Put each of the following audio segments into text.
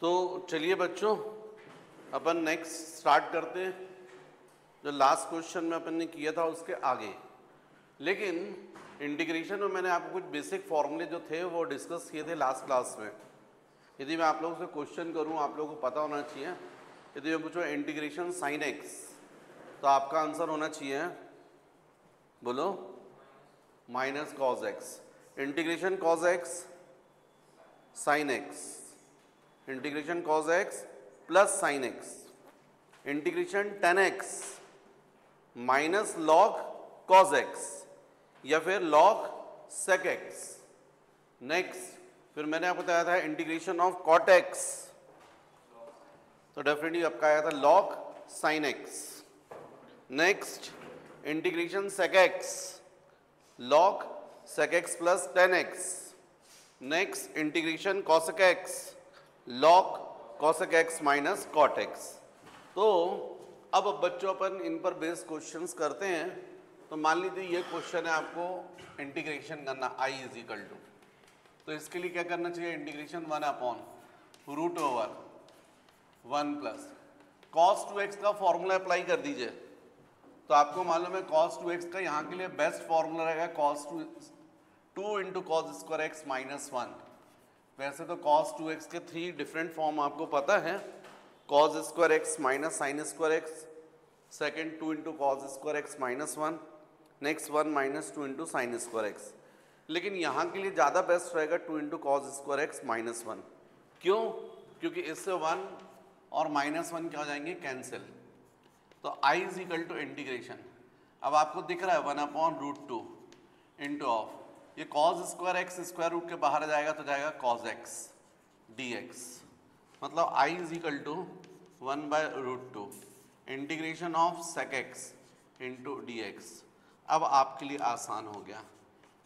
तो चलिए बच्चों, अपन नेक्स्ट स्टार्ट करते हैं। जो लास्ट क्वेश्चन में अपन ने किया था उसके आगे, लेकिन इंटीग्रेशन में मैंने आपको कुछ बेसिक फॉर्मूले जो थे वो डिस्कस किए थे लास्ट क्लास में। यदि मैं आप लोगों से क्वेश्चन करूं, आप लोगों को पता होना चाहिए। यदि मैं पूछूं इंटीग्रेशन साइन एक्स, तो आपका आंसर होना चाहिए, बोलो, minus cos x. Integration cos x sine x, integration cos x plus sine x, integration ten x minus log cos x, या फिर लॉग सेक एक्स। नेक्स्ट फिर मैंने आपको बताया था इंटीग्रेशन ऑफ कॉट एक्स, तो डेफिनेटली आपका आया था log sine x. Next integration sec x, log sec x plus ten x. Next integration cosec x, log cosec x minus cot x. तो अब बच्चों अपन इन पर बेस्ड क्वेश्चंस करते हैं। तो मान लीजिए ये क्वेश्चन है, आपको इंटीग्रेशन करना i इज इक्वल टू, तो इसके लिए क्या करना चाहिए, integration 1 upon root over 1 plus cos 2x का फॉर्मूला अप्लाई कर दीजिए। तो आपको मालूम है कॉस 2x का यहाँ के लिए बेस्ट फॉर्मूला रहेगा cos 2 into cos square x minus 1। वैसे तो कॉस 2x के 3 डिफरेंट फॉर्म आपको पता है, cos square x minus sine square x, second 2 into cos square x minus 1, next 1 minus 2 into sine square x. लेकिन यहाँ के लिए ज़्यादा बेस्ट रहेगा 2 into cos square x minus 1। क्यों? क्योंकि इससे 1 और माइनस 1 क्या हो जाएंगे, कैंसिल। तो i is equal to integration, अब आपको दिख रहा है 1 अपॉन रूट 2 इंटू ऑफ ये cos square x square root के बाहर आ जाएगा तो जाएगा कॉस एक्स डी एक्स। मतलब i is equal to 1 by root 2 integration of sec x into d x. अब आपके लिए आसान हो गया,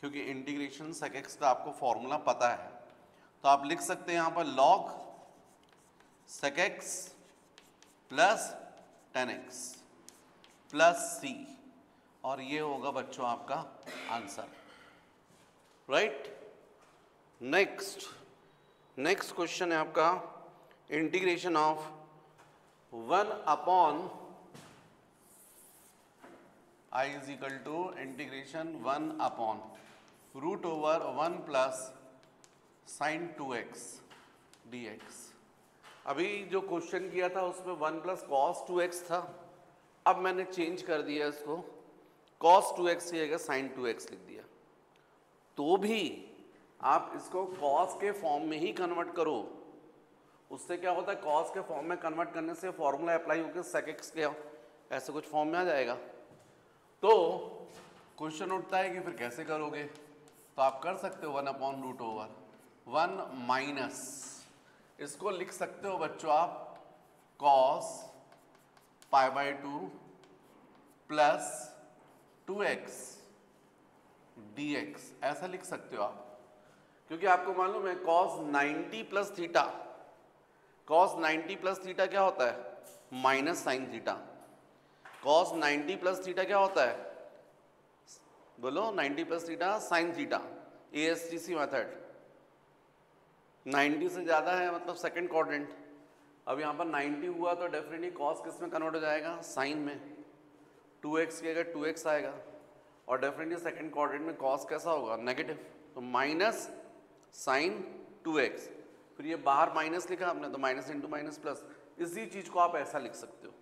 क्योंकि इंटीग्रेशन सेक एक्स का आपको फॉर्मूला पता है। तो आप लिख सकते हैं यहाँ पर log sec x plus ten x plus c, और ये होगा बच्चों आपका आंसर, राइट। नेक्स्ट क्वेश्चन है आपका integration of 1 upon i is equal to integration 1 upon root over 1 plus sine 2x dx। अभी जो क्वेश्चन किया था उसमें 1 प्लस कॉस 2x था, अब मैंने चेंज कर दिया इसको, कॉस 2x की जगह साइन 2x लिख दिया। तो भी आप इसको कॉस के फॉर्म में ही कन्वर्ट करो, उससे क्या होता है, कॉस के फॉर्म में कन्वर्ट करने से फॉर्मूला अप्लाई होकर सेक एक्स के ऐसे कुछ फॉर्म में आ जाएगा। तो क्वेश्चन उठता है कि फिर कैसे करोगे, तो आप कर सकते हो 1 अपॉन रूट ओवर 1 माइनस, इसको लिख सकते हो बच्चों आप cos pi by 2 plus 2x dx, ऐसा लिख सकते हो आप। क्योंकि आपको मालूम है cos 90 plus theta, cos 90 plus theta क्या होता है, minus sine theta. Cos 90 plus theta क्या होता है, बोलो, 90 plus theta sine theta, ASTC method. 90 से ज़्यादा है मतलब सेकंड क्वाड्रेंट। अब यहाँ पर 90 हुआ तो डेफिनेटली कॉस किस में कन्वर्ट हो जाएगा, साइन में। 2x की जगह 2x आएगा, और डेफिनेटली सेकंड क्वाड्रेंट में कॉस कैसा होगा, नेगेटिव, तो माइनस साइन 2x। फिर ये बाहर माइनस लिखा आपने, तो माइनस इंटू माइनस प्लस, इसी चीज़ को आप ऐसा लिख सकते हो।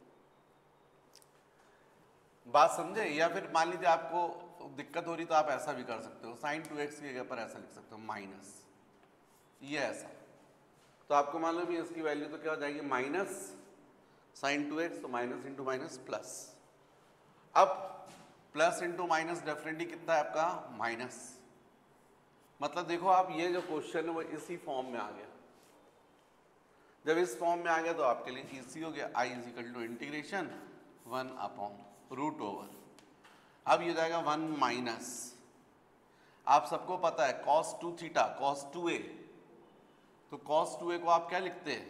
बात समझे? या फिर मान लीजिए आपको दिक्कत हो रही तो आप ऐसा भी कर सकते हो, साइन 2x की जगह पर ऐसा लिख सकते हो, माइनस ये ऐसा। तो आपको मालूम है इसकी वैल्यू तो क्या हो जाएगी, माइनस साइन 2x, तो माइनस इंटू माइनस प्लस। अब प्लस इंटू माइनस डेफिनेटली कितना है आपका, माइनस। मतलब देखो आप, ये जो क्वेश्चन है वो इसी फॉर्म में आ गया। जब इस फॉर्म में आ गया तो आपके लिए इजी हो गया, i is equal to integration 1 upon root over, अब ये जाएगा 1 माइनस, आप सबको पता है cos 2 थीटा cos 2a, तो cos 2a को आप क्या लिखते हैं,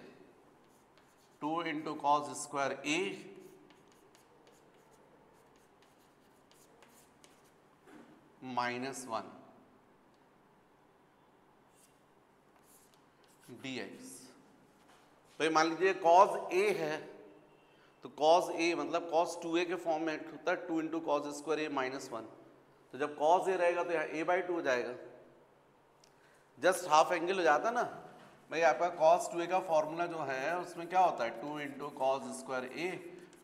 2 into cos square a -1 dx। तो ये मान लीजिए cos a है, तो cos a मतलब cos 2a के फॉर्म में होता है 2 into cos square a minus 1। तो जब cos a रहेगा तो यहाँ a/2 हो जाएगा, जस्ट हाफ एंगल हो जाता ना भाई। आपका cos 2a का फॉर्मूला जो है उसमें क्या होता है 2 into cos square a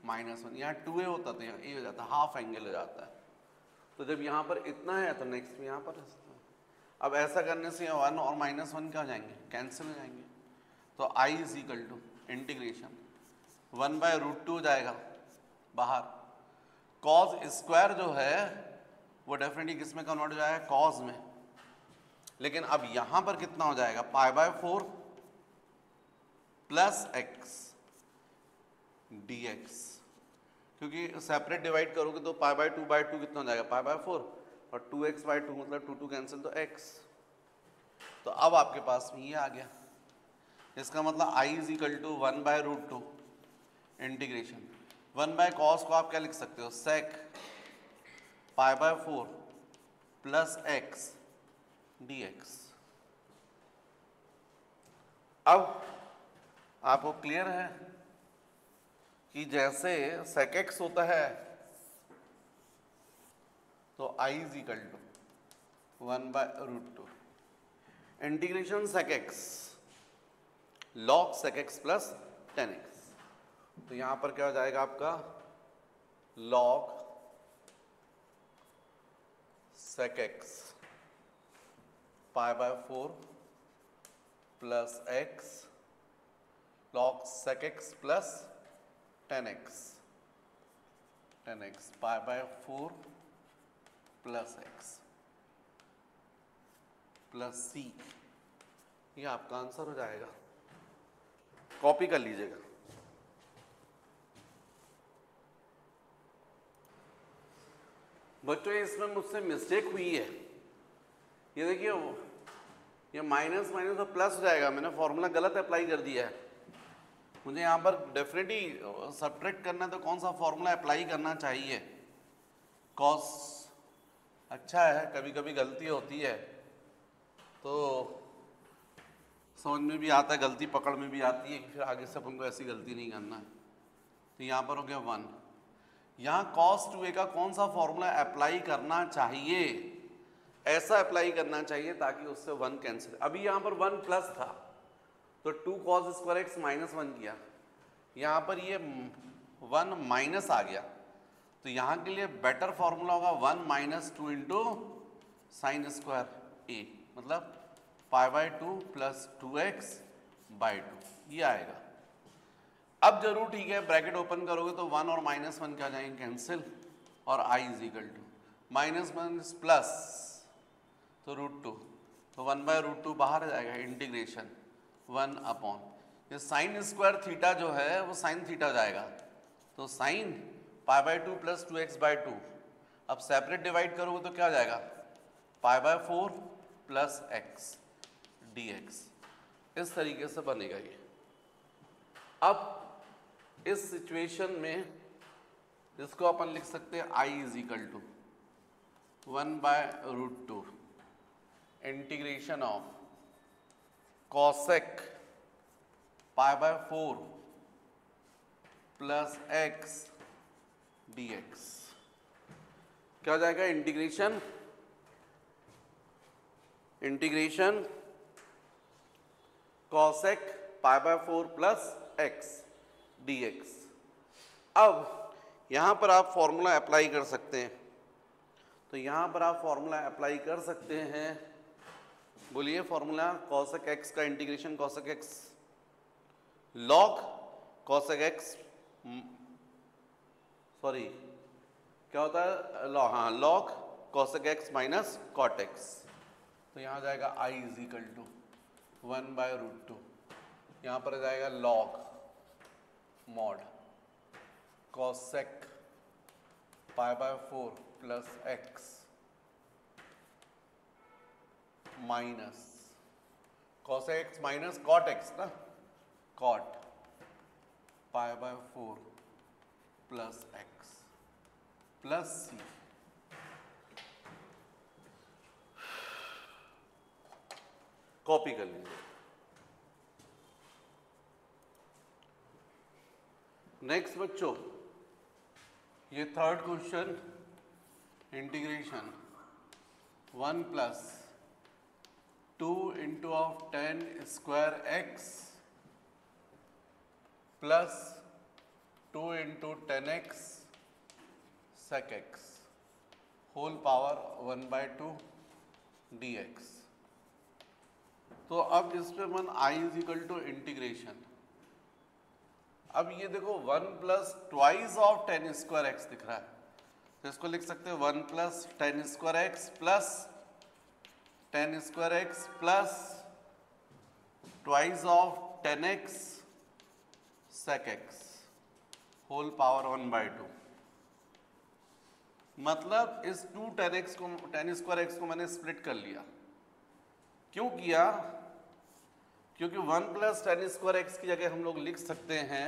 minus 1, यहाँ 2a होता तो यहाँ a हो जाता, हाफ एंगल हो जाता है। तो जब यहाँ पर इतना है तो नेक्स्ट में यहाँ पर अब ऐसा करने से 1 और माइनस 1 क्या हो जाएंगे, कैंसिल हो जाएंगे। तो i is equal to integration 1/√2 हो जाएगा बाहर। कॉस स्क्वायर जो है वो डेफिनेटली किस में कन्वर्ट हो जाएगा, कॉस में। लेकिन अब यहां पर कितना हो जाएगा, π/4 प्लस x dx, क्योंकि सेपरेट डिवाइड करोगे तो π/2/2 कितना हो जाएगा, π/4, और 2x/2 मतलब 2 कैंसिल तो x। तो अब आपके पास में ये आ गया, इसका मतलब i is equal to 1/√2 integration 1/cos को आप क्या लिख सकते हो, sec π/4 प्लस x dx। अब आपको क्लियर है कि जैसे sec x होता है तो i is equal to 1/√2 integration sec x log sec x plus 10x। तो यहां पर क्या हो जाएगा आपका log sec x π/4 plus x log sec x plus 10x π/4 plus x plus c, ये आपका आंसर हो जाएगा। कॉपी कर लीजिएगा। बच्चों इसमें मुझसे मिस्टेक हुई है, ये देखिए ये माइनस माइनस और प्लस हो जाएगा, मैंने फॉर्मूला गलत अप्लाई कर दिया है। मुझे यहाँ पर डेफिनेटली सब्ट्रैक्ट करना है तो कौन सा फॉर्मूला अप्लाई करना चाहिए, कॉस। अच्छा है कभी कभी गलती होती है तो समझ में भी आता है, गलती पकड़ में भी आती है कि फिर आगे से अपन को ऐसी गलती नहीं करना है। तो यहाँ पर हो गया 1, यहाँ cos 2a का कौन सा फॉर्मूला अप्लाई करना चाहिए, ऐसा अप्लाई करना चाहिए ताकि उससे 1 कैंसिल। अभी यहाँ पर 1 प्लस था तो 2 cos स्क्वायर x माइनस 1 किया, यहाँ पर ये 1 माइनस आ गया, तो यहाँ के लिए बेटर फॉर्मूला होगा 1 minus 2 into sine square a, मतलब π/2 प्लस 2x/2 ये आएगा। अब जरूर ठीक है, ब्रैकेट ओपन करोगे तो 1 और माइनस 1 क्या जाएंगे, कैंसिल, और i is equal to minus 1 plus तो √2, तो 1/√2 बाहर आ जाएगा, इंटीग्रेशन 1 अपॉन ये साइन स्क्वायर थीटा जो है वो साइन थीटा हो जाएगा, तो साइन π/2 प्लस 2x/2। अब सेपरेट डिवाइड करोगे तो क्या हो जाएगा, π/4 प्लस x dx। इस तरीके से बनेगा ये। अब इस सिचुएशन में इसको अपन लिख सकते हैं i is equal to 1/√2 integration of cosec π/4 plus x dx। क्या हो जाएगा, integration cosec π/4 plus x dx। अब यहां पर आप फॉर्मूला अप्लाई कर सकते हैं, तो यहां पर आप फॉर्मूला अप्लाई कर सकते हैं, बोलिए फॉर्मूला cosec x का integration cosec x log cosec x, sorry क्या होता है log, हाँ log cosec x minus cot x। तो यहाँ आ जाएगा i इज इक्वल टू 1/√2, यहाँ पर आ जाएगा log mod cosec π/4 plus x minus cosec x minus cot x ना, cot π/4 plus x plus c। Copy कर लीजिए। नेक्स्ट बच्चों, ये third question, integration 1 plus 2 into of 10 square x plus 2 into 10x sec x whole power 1/2 dx। तो अब इस पे मन i is equal to integration. अब ये देखो 1 plus twice of 10 square x दिख रहा है, तो इसको लिख सकते हैं 1 plus 10 square x plus 10 square x plus twice of 10x sec x whole power 1/2। मतलब इस 2 10 स्क्वायर एक्स को मैंने स्प्लिट कर लिया। क्यों किया? क्योंकि 1 प्लस 10 स्क्वायर एक्स की जगह हम लोग लिख सकते हैं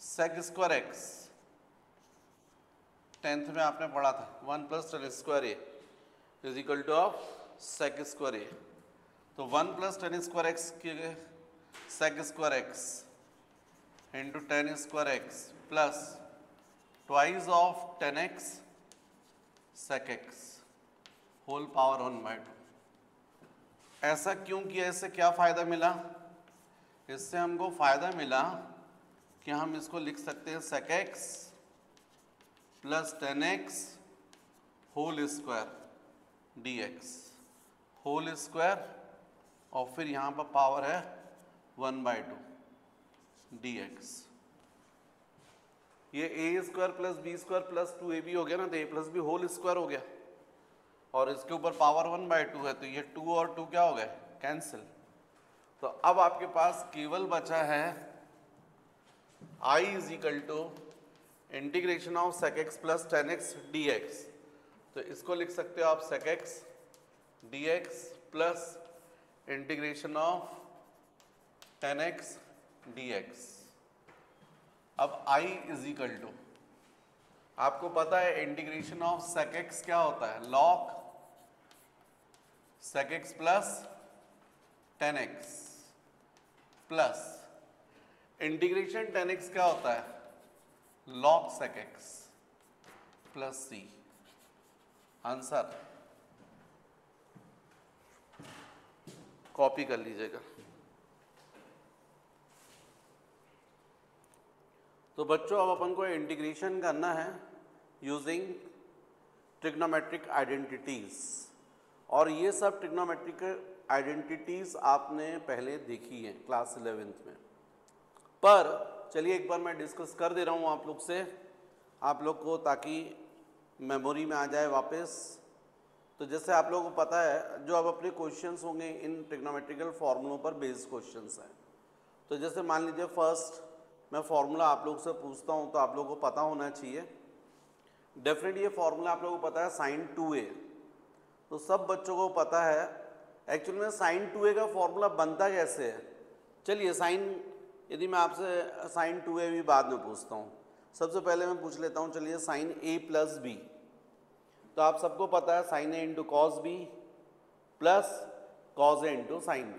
सेक स्क्वायर एक्स। 10th में आपने पढ़ा था 1 plus 10 square a is equal to of sec square a. तो 1 प्लस 10 स्क्वायर एक्स की जगह sec square x into 10 square x plus twice of 10x sec x whole power 1/2। ऐसा क्यों किया? इससे क्या फ़ायदा मिला? इससे हमको फ़ायदा मिला कि हम इसको लिख सकते हैं sec x plus 10x whole square dx whole square, और फिर यहाँ पर पावर है 1/2 dx। ये a square plus B square plus 2ab हो गया ना, तो a plus B whole square हो गया, और इसके ऊपर पावर 1/2 है, तो ये 2 और 2 क्या हो गए? कैंसिल। तो अब आपके पास केवल बचा है i is equal to integration of sec x plus 10x dx। तो इसको लिख सकते हो आप sec x dx plus integration of 10x dx। अब i इज इक्वल टू, आपको पता है इंटीग्रेशन ऑफ sec x क्या होता है? log sec x plus 10x plus integration 10x क्या होता है? log sec x plus c। Answer copy कर लीजिएगा। तो बच्चों, अब अपन को इंटीग्रेशन करना है यूजिंग ट्रिग्नोमेट्रिक आइडेंटिटीज, और ये सब ट्रिग्नोमेट्रिक आइडेंटिटीज आपने पहले देखी हैं क्लास 11th में। पर चलिए एक बार मैं डिस्कस कर दे रहा हूँ आप लोग से, आप लोग को, ताकि मेमोरी में आ जाए वापस। तो जैसे आप लोगों को पता है, जो अब अपने क्वेश्चंस होंगे इन ट्रिग्नोमेट्रिकल फार्मूलों पर बेस्ड क्वेश्चंस हैं। तो जैसे मान लीजिए फर्स्ट मैं फार्मूला आप लोग से पूछता हूँ, तो आप लोगों को पता होना चाहिए डेफिनेटली। ये फार्मूला आप लोगों को पता है sin 2a, तो सब बच्चों को पता है। एक्चुअली में sin 2a का फार्मूला बनता कैसे है? चलिए यदि मैं आपसे sin 2a भी बाद में पूछता हूँ, सबसे पहले मैं पूछ लेता हूँ, चलिए sin a प्लस b। तो आप सबको पता है sin a into cos b plus cos a into sine b,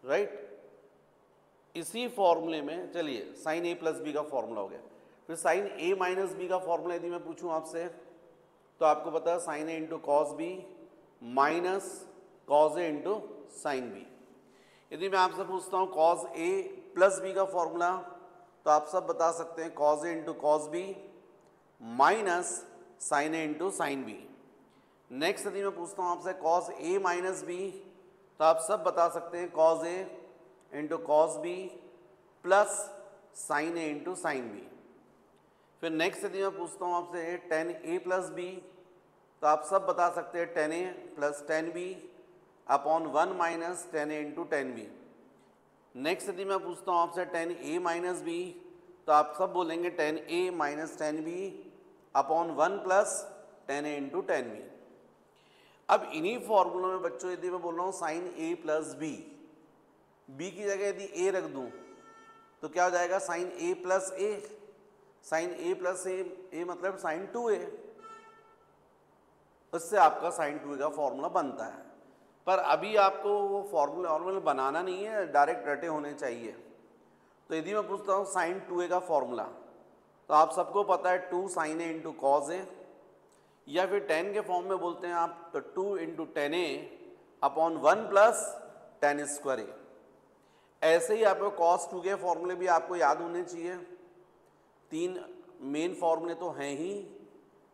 right. इसी फॉर्मूले में चलिए sin a प्लस बी का फॉर्मूला हो गया। फिर sin a माइनस बी का फॉर्मूला यदि मैं पूछूं आपसे, तो आपको पता है sin a into cos B minus cos a into sine B. यदि मैं आपसे पूछता हूँ cos a प्लस बी का फॉर्मूला, तो आप सब बता सकते हैं cos a into cos B minus sine a into sine B. Next यदि मैं पूछता हूँ आपसे cos a माइनस बी, तो आप सब बता सकते हैं cos a into cos B plus sine a into sine B. फिर नेक्स्ट यदि मैं पूछता हूँ आपसे tan a प्लस बी, तो आप सब बता सकते हैं tan a plus tan b upon 1 minus tan a into tan b। Next यदि मैं पूछता हूँ आपसे tan a माइनस बी, तो आप सब बोलेंगे tan a minus tan b upon 1 plus tan a into tan b। अब इन्हीं फॉर्मूलों में बच्चों यदि मैं बोल रहा हूँ sin a plus b, b की जगह यदि a रख दूँ तो क्या हो जाएगा? sin a plus a। sin a plus a मतलब sin 2a, उससे आपका sin 2a का फॉर्मूला बनता है। पर अभी आपको वो फॉर्मूला बनाना नहीं है, डायरेक्ट रटे होने चाहिए। तो यदि मैं पूछता हूँ साइन 2a का फॉर्मूला, तो आप सबको पता है 2 sin a इंटू कॉज ए, या फिर 10 के फॉर्म में बोलते हैं आप तो 2 into 10a upon 1 plus 10 square a. ऐसे ही आपको cos 2 के फॉर्मूले भी आपको याद होने चाहिए। 3 मेन फॉर्मूले तो हैं ही,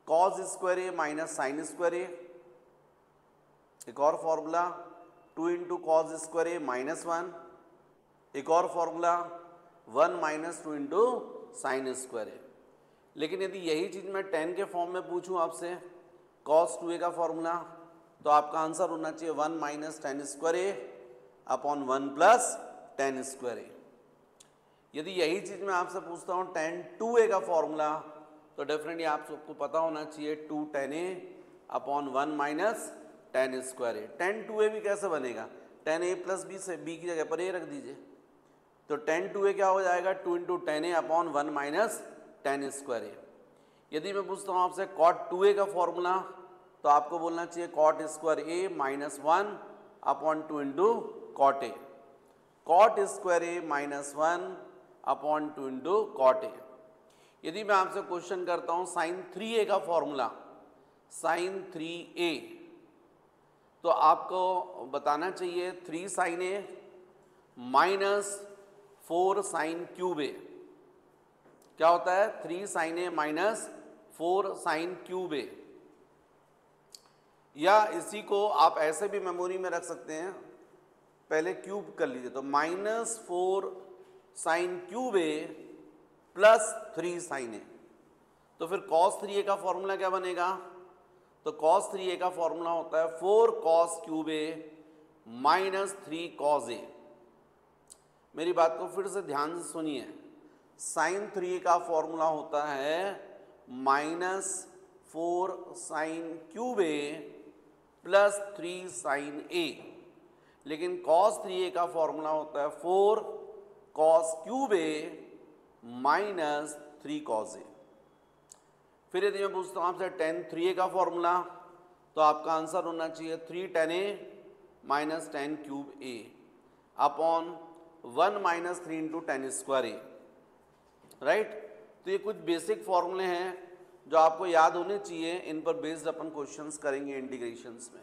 cos square a minus sine square a, एक और formula 2 into cos square a minus 1, एक और फॉर्मूला 1 minus 2 into sine square a. लेकिन यदि यही चीज़ मैं 10 के फॉर्म में पूछूं आपसे cos 2a का फॉर्मूला, तो आपका आंसर होना चाहिए 1 minus 10 square A upon 1 plus 10 square a. यदि यही चीज़ मैं आपसे पूछता हूँ tan 2a का फॉर्मूला, तो डेफिनेटली आप सबको पता होना चाहिए 2 tan a upon 1 minus 10 square A. tan 2a भी कैसे बनेगा, tan a प्लस बी से b की जगह पर a रख दीजिए, तो tan 2a क्या हो जाएगा 2 into 10a upon 1 minus 10 square a. यदि मैं पूछता हूँ आपसे cot 2a का फॉर्मूला, तो आपको बोलना चाहिए cot square a minus 1 upon 2 into cot a, cot square a minus 1 upon 2 into cot a. यदि मैं आपसे क्वेश्चन करता हूँ साइन 3a का फॉर्मूला, साइन 3a, तो आपको बताना चाहिए 3 sine a minus 4 sine cube a. क्या होता है 3 sine a minus 4 sine cube a, या इसी को आप ऐसे भी मेमोरी में रख सकते हैं, पहले क्यूब कर लीजिए, तो माइनस 4 साइन क्यूब ए प्लस 3 साइन ए। तो फिर cos 3a का फॉर्मूला क्या बनेगा, तो cos 3a का फॉर्मूला होता है 4 cos क्यूब ए माइनस 3 cos ए। मेरी बात को फिर से ध्यान से सुनिए, साइन 3a का फॉर्मूला होता है माइनस 4 साइन क्यूब ए प्लस 3 साइन ए, लेकिन cos 3a का फॉर्मूला होता है 4 cos क्यूब ए माइनस 3 cos ए। फिर यदि मैं पूछता हूँ आपसे tan 3a का फॉर्मूला, तो आपका आंसर होना चाहिए 3 tan a minus 10 cube A upon 1 minus 3 into 10 square A, right. तो ये कुछ बेसिक फॉर्मूले हैं जो आपको याद होने चाहिए, इन पर बेस्ड अपन क्वेश्चंस करेंगे इंटीग्रेशंस में।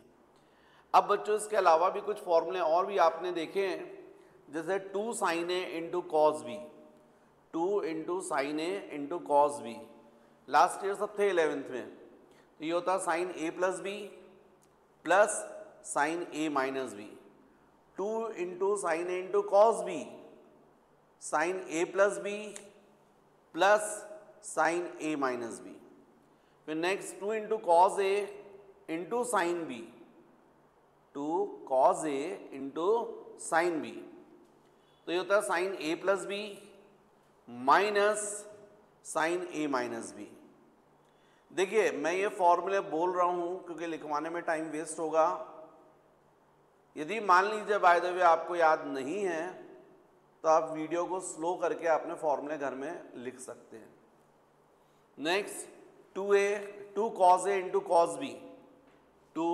अब बच्चों इसके अलावा भी कुछ फॉर्मूले और भी आपने देखे हैं, जैसे 2 sine a into cos b, 2 into sine a into cos b, last year सब थे 11th में। तो ये होता है sine a plus b plus sine a minus b, 2 into sine a into cos b, sine a plus b plus sine a minus b. फिर next 2 into cos a into sine b, 2 cos a into sine b, तो ये होता है sign a plus b minus sine a minus b. देखिए मैं ये फॉर्मूले बोल रहा हूँ क्योंकि लिखवाने में टाइम वेस्ट होगा। यदि मान लीजिए बाय द वे आपको याद नहीं है, तो आप वीडियो को स्लो करके अपने फॉर्मूले घर में लिख सकते हैं। Next 2 cos a into cos b, 2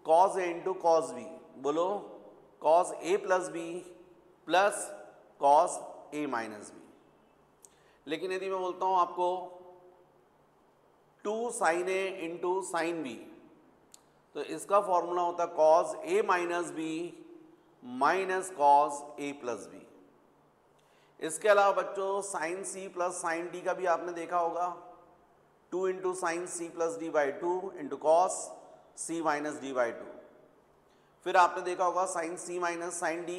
cos a into cos b, बोलो cos a plus b plus cos a minus b. लेकिन यदि मैं बोलता हूँ आपको 2 sin a into sine b, तो इसका फॉर्मूला होता है cos a minus b minus cos a plus b. इसके अलावा बच्चों sine c plus sine d का भी आपने देखा होगा, 2 into sine c plus d by 2 into cos c minus d by 2। फिर आपने देखा होगा sine c minus sine d,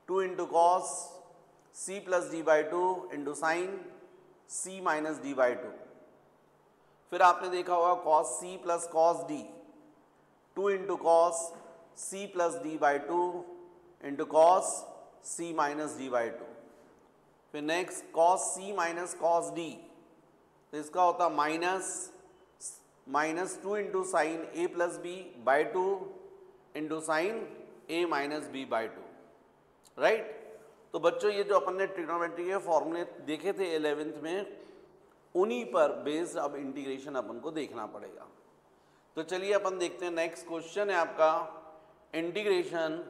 2 into cos c plus d by 2 into sine c minus d by 2। फिर आपने देखा होगा cos c plus cos d, 2 into cos c plus d by 2 into cos c minus d by 2। फिर next cos c minus cos d, तो इसका होता minus 2 into sine a plus b by 2 into sine a minus b by 2, right. तो बच्चों ये जो अपन ने trigonometry के फॉर्मूले देखे थे 11th में, उन्हीं पर बेस्ड अब इंटीग्रेशन अपन को देखना पड़ेगा। तो चलिए अपन देखते हैं, नेक्स्ट क्वेश्चन है आपका integration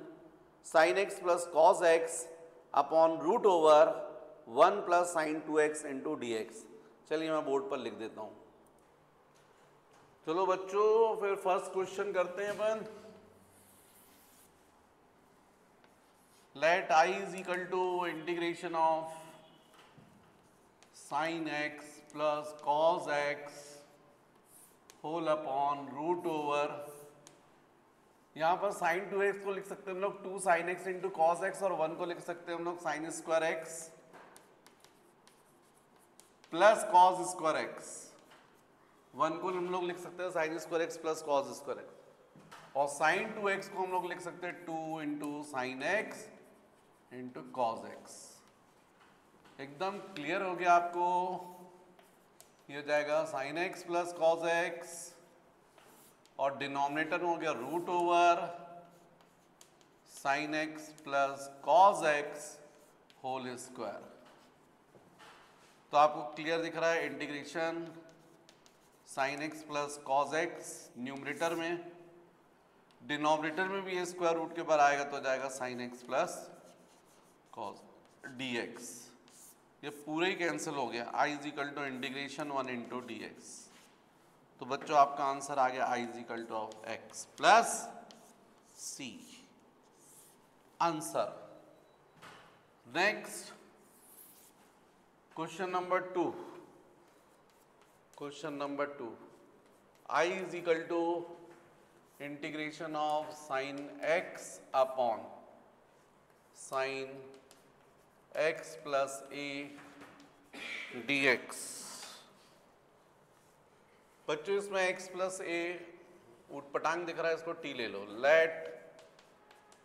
sine x plus cos x upon root over 1 plus sine 2x into d x. चलिए मैं बोर्ड पर लिख देता हूँ। चलो बच्चों फिर फर्स्ट क्वेश्चन करते हैं अपन। Let I is equal to integration of sine x plus cos x whole upon root over, यहाँ पर साइन 2x को लिख सकते हैं हम लोग 2 sine x into cos x, और 1 को लिख सकते हैं हम लोग sine square x plus cos square x। 1 को हम लोग लिख सकते हैं sine square x plus cos square x, और साइन 2x को हम लोग लिख सकते हैं 2 into sine x into cos x। एकदम क्लियर हो गया आपको? ये हो जाएगा sine x plus cos x, और डिनोमिनेटर में हो गया root over sine x plus cos x whole square. तो आपको क्लियर दिख रहा है integration sine x plus cos x numerator में, डिनोमिनेटर में भी ये स्क्वायर रूट के ऊपर आएगा तो जाएगा sine x plus cos dx। ये पूरे ही कैंसिल हो गया। I is equal to integration 1 into d x. तो बच्चों आपका आंसर आ गया I is equal to of x plus c. Answer. Next question number 2। Question number 2, I is equal to integration of sine x upon sine x plus a dx। बच्चों इसमें x plus a उटपटांग दिख रहा है, इसको t ले लो। Let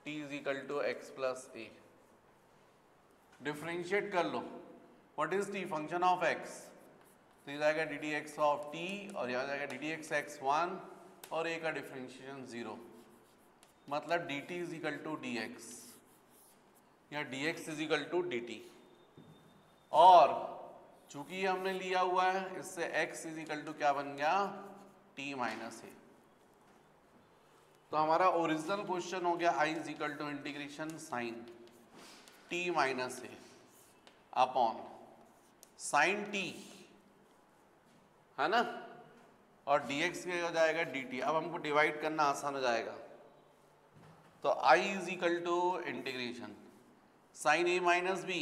t is equal to x plus a। Differentiate कर लो। What is t? Function of x। तो ये जाएगा d d x of t, और यहाँ जाएगा डी डी एक्स x1, और a का डिफ्रेंशिएशन 0, मतलब d t is equal to d x, या d x is equal to d t. और चूंकि हमने लिया हुआ है, इससे x इज इक्वल टू क्या बन गया? t minus a. तो हमारा ओरिजिनल क्वेश्चन हो गया I is equal to integration sine t minus a upon sine t, है ना, और dx क्या हो जाएगा? dt। अब हमको डिवाइड करना आसान हो जाएगा। तो I is equal to integration sine a minus b,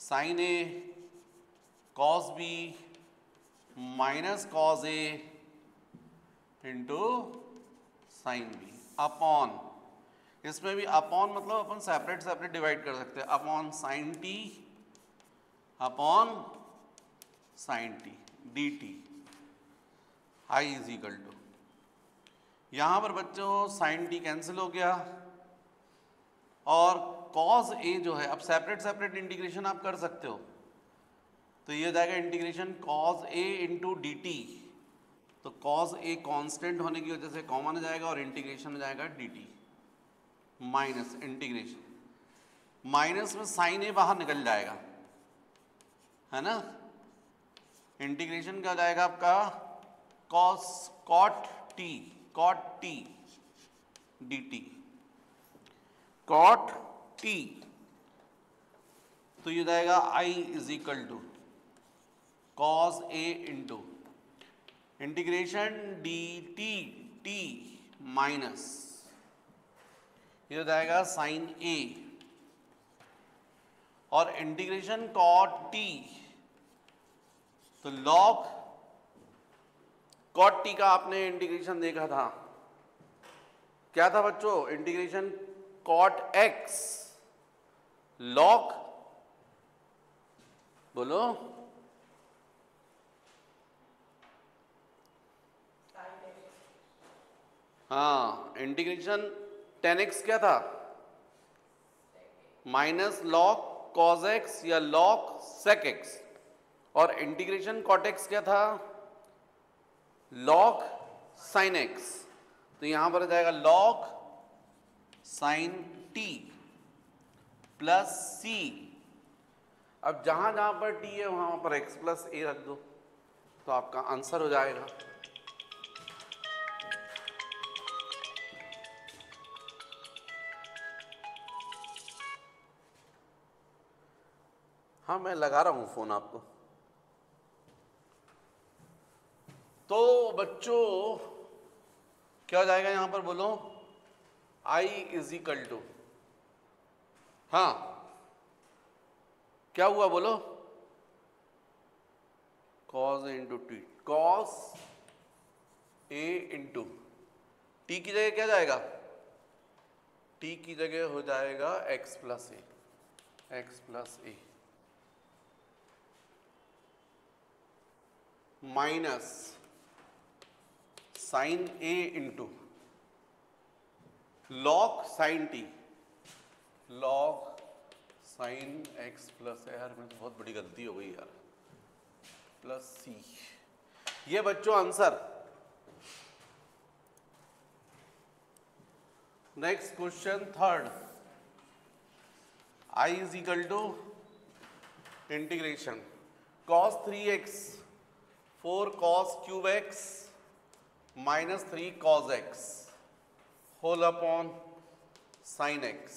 sine a cos b minus cos a into sine b upon, इसमें भी अपॉन मतलब अपन सेपरेट सेपरेट डिवाइड कर सकते हैं, upon sine t upon sine t dt। I is equal to, यहां पर बच्चों sign t cancel हो गया, और कॉस a जो है, अब सेपरेट सेपरेट इंटीग्रेशन आप कर सकते हो। तो ये जाएगा integration cos a into D t. तो कॉस a कांस्टेंट होने की वजह से कॉमन हो जाएगा, और इंटीग्रेशन हो जाएगा D t minus integration, minus में साइन a बाहर निकल जाएगा, है ना। इंटीग्रेशन क्या हो जाएगा आपका? Cos cot t d t, cot t. तो ये जाएगा I is equal to cos a into integration d t minus, ये हो जाएगा साइन a, और इंटीग्रेशन कॉट t, तो लॉग कॉट t का आपने इंटीग्रेशन देखा था, क्या था बच्चों? इंटीग्रेशन कॉट x लॉग, बोलो, हाँ, इंटीग्रेशन tan x क्या था? माइनस लॉग कॉस x या लॉग सेक x, और इंटीग्रेशन कॉट x क्या था? Log sign x। तो यहां पर आ जाएगा log sign t plus c। अब जहां जहां पर t है वहां पर x प्लस a रख दो, तो आपका आंसर हो जाएगा। हाँ मैं लगा रहा हूँ फोन आपको। तो बच्चों क्या हो जाएगा यहां पर बोलो, I इज इक्वल टू, हाँ क्या हुआ बोलो, cos A into T, cos A into T की जगह क्या जाएगा, टी की जगह हो जाएगा x plus a, x plus a minus sine a into log sine t, log sine x plus, यार में तो बहुत बड़ी गलती हो गई यार, प्लस सी। ये बच्चों answer. Next question third, I is equal to integration cos 3x 4 cos cube x minus 3 cos x whole upon sine x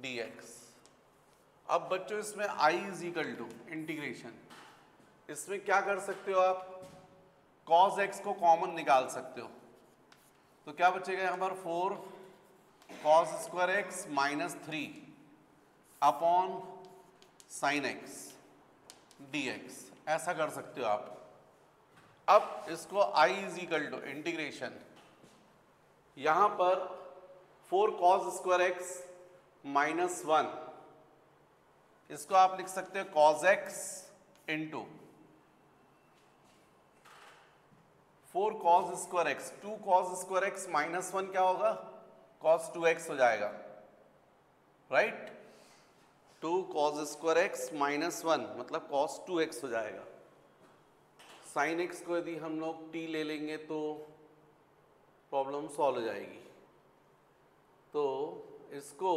dx। अब बच्चों इसमें I is equal to integration, इसमें क्या कर सकते हो आप, cos x को कॉमन निकाल सकते हो, तो क्या बचेगा यहां पर 4 cos square x minus 3 upon sine x dx, ऐसा कर सकते हो आप। अब इसको I is equal to integration, यहां पर 4 cos स्क्वायर x माइनस 1, इसको आप लिख सकते हो cos x into 4 cos square x, 2 cos square x minus 1 क्या होगा, cos 2x हो जाएगा, right. 2 cos square x minus 1 मतलब cos 2x हो जाएगा। साइन x को यदि हम लोग t ले लेंगे तो प्रॉब्लम सॉल्व हो जाएगी, तो इसको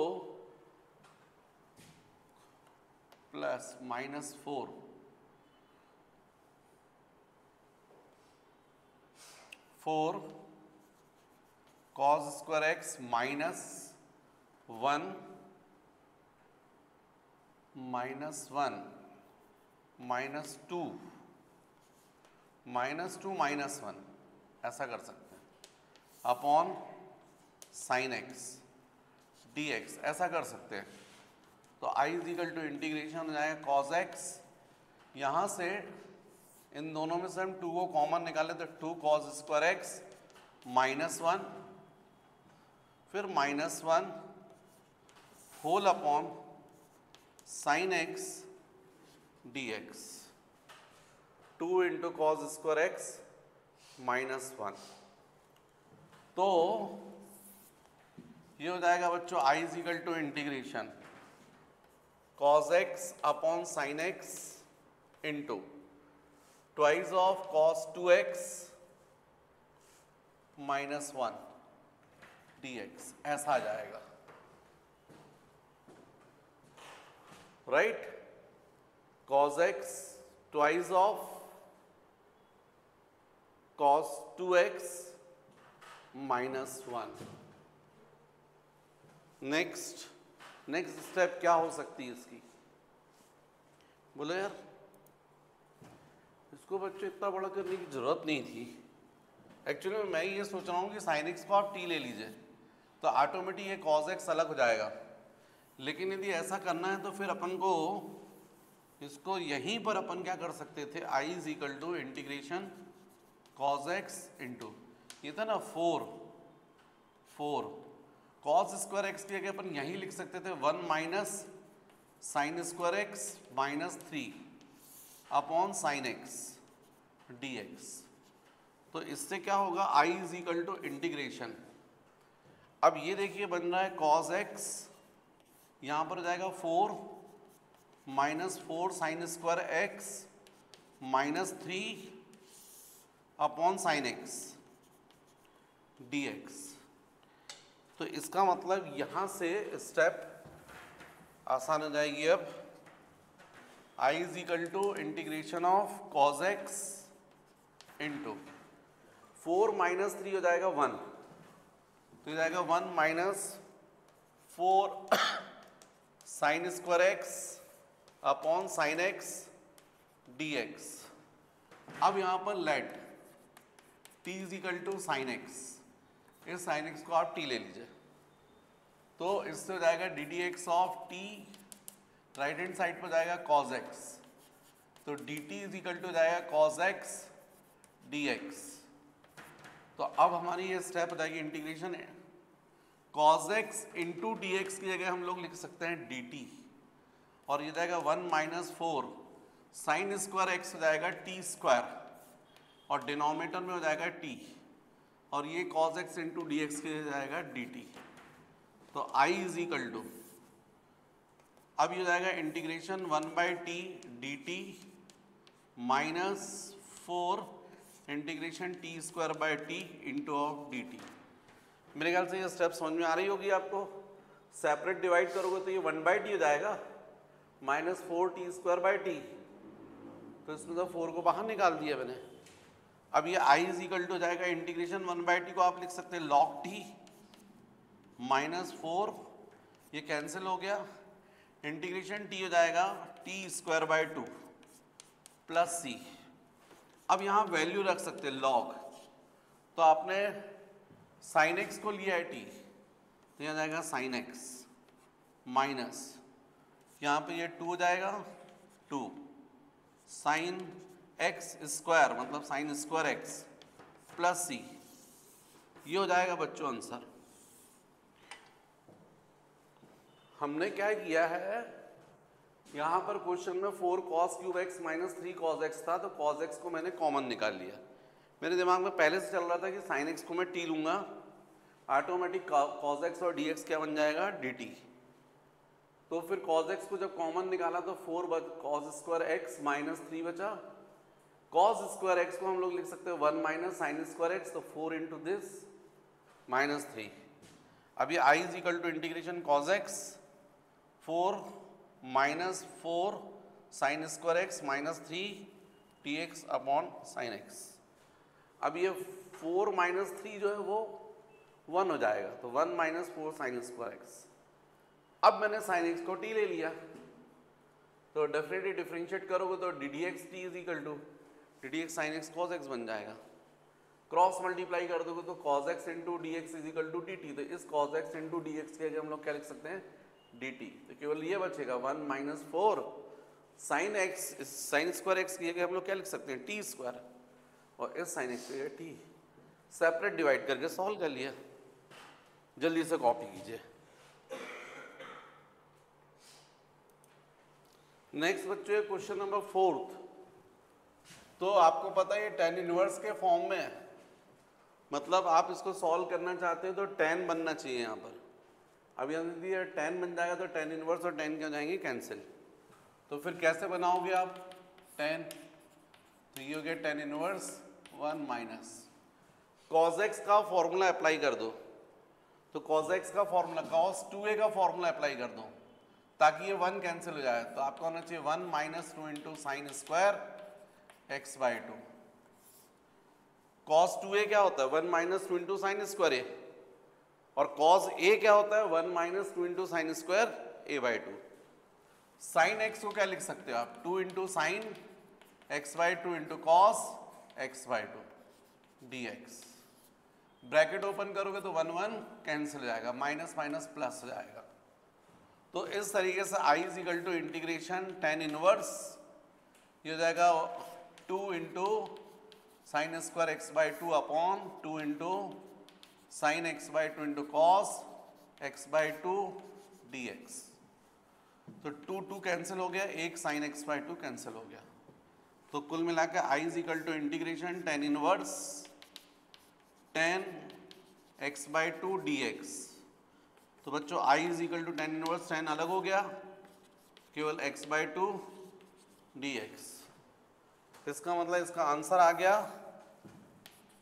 plus minus 4 cos square x minus 1 minus 1 minus 2 minus 2 minus 1, ऐसा कर सकते हैं अपॉन साइन x dx, ऐसा कर सकते हैं। तो I is equal to integration हो जाएगा cos x, यहाँ से इन दोनों में से हम 2 को कॉमन निकालें तो 2 cos स्क्वायर x माइनस 1 फिर minus 1 whole upon sine x dx, 2 into cos square x minus 1, तो ये हो जाएगा बच्चों I is equal to integration cos x upon sine x into twice of cos 2x minus 1 dx, ऐसा आ जाएगा, right. cos x twice of cos 2x minus 1। Next step क्या हो सकती है इसकी, बोलो यार, इसको बच्चों इतना बड़ा करने की जरूरत नहीं थी। एक्चुअली में मैं ये सोच रहा हूँ कि साइन x को आप t ले लीजिए तो ऑटोमेटिक ये cos x अलग हो जाएगा, लेकिन यदि ऐसा करना है तो फिर अपन को इसको यहीं पर अपन क्या कर सकते थे, I is equal to integration cos x into ये था ना 4 cos स्क्वायर x की जगह अपन यहीं लिख सकते थे 1 minus sine square x minus 3 upon sine x dx। तो इससे क्या होगा, I is equal to integration, अब ये देखिए बन रहा है cos x, यहाँ पर हो जाएगा 4 minus 4 sine square x minus 3 upon sine x dx। तो इसका मतलब यहाँ से स्टेप आसान हो जाएगी। अब I is equal to integration of cos x into 4 minus 3 हो जाएगा 1, तो ये जाएगा 1 minus 4 sine square x upon sine x d x. अब यहां पर let t is equal to sine x, इस साइन एक्स को आप t ले लीजिए, तो इससे हो जाएगा d d x of t, right hand side पर जाएगा cos x, तो d t is equal to जाएगा cos x dx। तो अब हमारी ये स्टेप हो जाएगी इंटीग्रेशन है cos x into d x की जगह हम लोग लिख सकते हैं dt, और ये जाएगा 1 माइनस 4 साइन स्क्वायर एक्स हो जाएगा टी स्क्वायर, और डिनोमिनेटर में हो जाएगा t, और ये cos x into d x की जाएगा dt। तो I इज इक्वल टू, अब ये हो जाएगा integration 1 by T d t minus 4 integration T square by T into of D T. मेरे ख्याल से ये स्टेप समझ में आ रही होगी आपको। सेपरेट डिवाइड करोगे तो ये 1 बाई टी हो जाएगा minus 4 T square by T, तो इसमें तो 4 को बाहर निकाल दिया मैंने। अब ये आई इज इक्वल टू हो जाएगा इंटीग्रेशन 1 बाई टी को आप लिख सकते हैं लॉग टी माइनस 4, ये कैंसिल हो गया, इंटीग्रेशन टी हो जाएगा टी स्क्वायर बाई 2 प्लस सी। अब यहाँ वैल्यू रख सकते हैं लॉग, तो आपने साइन एक्स को लिया है टी, तो यहाँ जाएगा साइन एक्स माइनस, यहाँ पे ये 2 हो जाएगा 2 साइन एक्स स्क्वायर मतलब sign square x plus c, ये हो जाएगा बच्चों आंसर। हमने क्या किया है, यहाँ पर क्वेश्चन में 4 cos cube x minus 3 cos x था, तो cos एक्स को मैंने कॉमन निकाल लिया। मेरे दिमाग में पहले से चल रहा था कि साइन एक्स को मैं टी लूँगा, ऑटोमेटिक cos एक्स और dx क्या बन जाएगा dt। तो फिर cos एक्स को जब कॉमन निकाला तो 4 cos स्क्वायर एक्स माइनस 3 बचा, cos स्क्वायर एक्स को हम लोग लिख सकते हैं 1 माइनस साइन स्क्वायर एक्स, तो 4 इंटू दिस माइनस 3। अब ये i is equal to integration cos x 4 minus 4 sine square x minus 3 t x upon sine x. अब ये 4 माइनस 3 जो है वो 1 हो जाएगा, तो 1 माइनस 4 साइन स्क्वायर एक्स। अब मैंने साइन एक्स को t ले लिया, तो डेफिनेटली डिफरेंशिएट करोगे तो d d x t is equal to d d x sine x cos x बन जाएगा। क्रॉस मल्टीप्लाई कर दोगे तो cos x into d x is equal to d t, तो इस cos x into d x के हम लोग क्या लिख सकते हैं dt, तो केवल ये बचेगा 1 minus 4 sine x, sign square x की जगह हम लोग क्या लिख सकते हैं टी स्क्वायर, और इस साइन एक्स की जगह टी। सेपरेट डिवाइड करके सॉल्व कर लिया, जल्दी से कॉपी कीजिए। नेक्स्ट बच्चों क्वेश्चन नंबर 4। तो आपको पता है ये tan इनवर्स के फॉर्म में है, मतलब आप इसको सॉल्व करना चाहते हैं तो tan बनना चाहिए यहाँ पर। अब यहाँ दिया tan बन जाएगा तो tan इनवर्स और tan क्या हो जाएंगे कैंसिल, तो फिर कैसे बनाओगे आप tan, तो ये हो गया tan inverse 1 minus cos x का फॉर्मूला अप्लाई कर दो, तो cos x का फॉर्मूला cos 2a का फॉर्मूला अप्लाई कर दो ताकि ये 1 कैंसिल हो जाए, तो आपका होना चाहिए 1 minus 2 into sine square x by 2। cos 2a क्या होता है 1 माइनस 2 इंटू साइन स्क्वायर ए, और cos a क्या होता है 1 minus 2 into sine square A by 2। Sign x को क्या लिख सकते हो आप 2 into sine x by 2 into cos x by 2 d x. Bracket open करोगे तो 1 1 कैंसिल हो जाएगा, माइनस माइनस प्लस हो जाएगा। तो इस तरीके से i is equal to integration tan inverse ये हो जाएगा 2 into sine square x by 2 upon 2 into sine x by 2 into cos x by 2 d x. तो 2 2 कैंसिल हो गया, एक साइन एक्स बाई 2 कैंसिल हो गया, तो कुल मिलाकर i is equal to integration tan inverse tan x by 2 d x. तो बच्चों i is equal to tan inverse tan अलग हो गया, केवल x बाई 2 डी एक्स। इसका मतलब इसका आंसर आ गया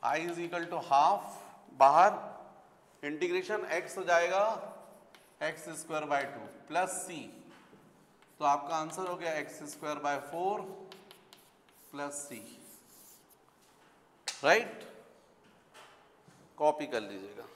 i is equal to half, बाहर इंटीग्रेशन x हो जाएगा x square by 2 plus c, तो आपका आंसर हो गया x square by 4 plus c, right. Copy कर लीजिएगा।